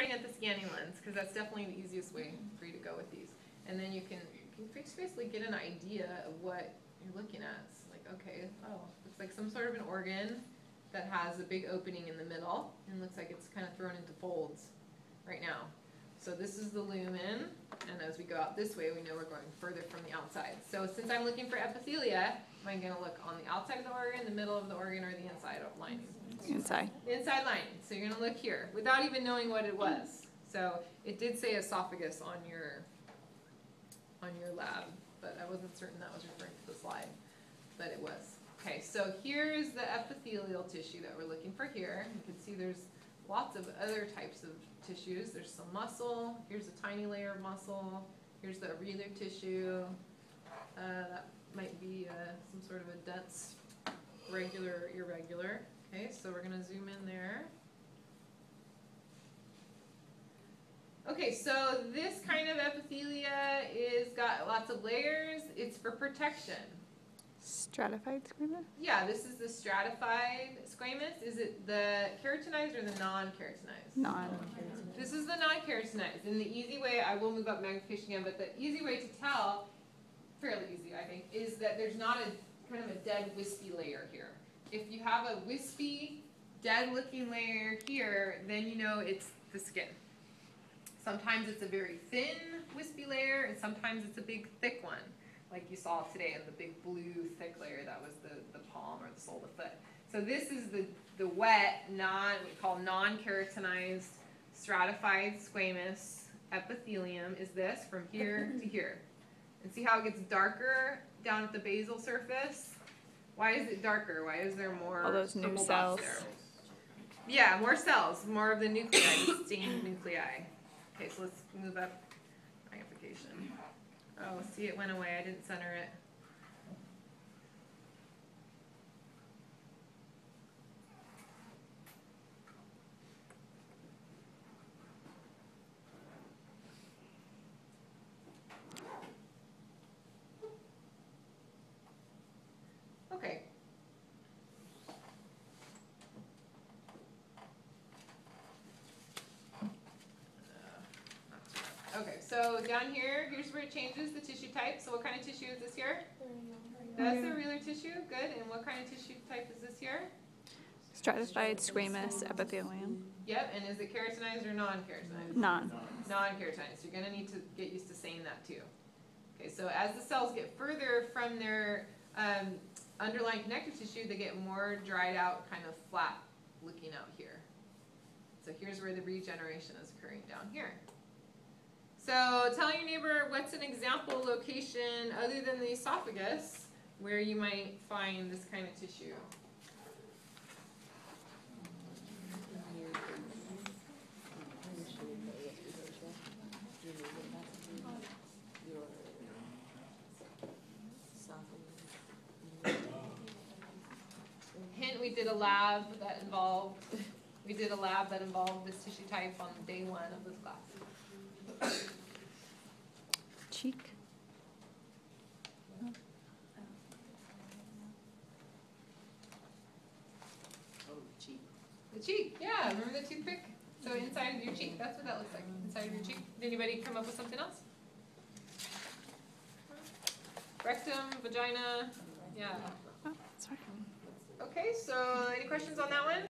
starting at the scanning lens because that's definitely the easiest way for you to go with these. And then you can basically get an idea of what you're looking at. It's like, okay, oh, looks like some sort of an organ that has a big opening in the middle and looks like it's kind of thrown into folds right now. So this is the lumen, and as we go out this way, we know we're going further from the outside. So since I'm looking for epithelia, am I going to look on the outside of the organ, the middle of the organ, or the inside of lining? Inside. Inside lining. So you're going to look here without even knowing what it was. So it did say esophagus on your lab, but I wasn't certain that was referring to the slide, but it was. Okay, so here's the epithelial tissue that we're looking for here. You can see there's lots of other types of tissues. There's some muscle. Here's a tiny layer of muscle. Here's the areolar tissue. That might be some sort of a dense, regular, irregular. Okay, so we're going to zoom in there. Okay, so this kind of epithelia is got lots of layers. It's for protection. Stratified squamous? Yeah, this is the stratified squamous. Is it the keratinized or the non-keratinized? Non-keratinized. This is the non-keratinized. And the easy way, I will move up magnification again, but the easy way to tell, fairly easy I think, is that there's not a kind of a dead wispy layer here. If you have a wispy, dead looking layer here, then you know it's the skin. Sometimes it's a very thin wispy layer, and sometimes it's a big thick one, like you saw today in the big blue thick layer. That was the palm or the sole of the foot. So this is the wet, we call non-keratinized, stratified squamous epithelium is this from here to here. And see how it gets darker down at the basal surface? Why is it darker? Why is there more all those new purple cells? dots there? Yeah, more cells, more of the nuclei, stained nuclei. Okay, so let's move up magnification. Oh, see, it went away. I didn't center it. Okay. Okay, so down here, here's where it changes the tissue type. So what kind of tissue is this here? That's the areolar tissue. Good. And what kind of tissue type is this here? Stratified squamous epithelium. Yep. And is it keratinized or non-keratinized? Non-keratinized. So you're going to need to get used to saying that too. Okay, so as the cells get further from their underlying connective tissue, they get more dried out, kind of flat looking out here. So here's where the regeneration is occurring down here. So tell your neighbor what's an example location other than the esophagus where you might find this kind of tissue. Hint, we did a lab that involved this tissue type on day 1 of this class. Cheek. Oh, cheek. The cheek, yeah. Remember the toothpick? So inside of your cheek, that's what that looks like. Inside of your cheek. Did anybody come up with something else? Rectum, vagina, yeah. Oh, sorry. Okay, so any questions on that one?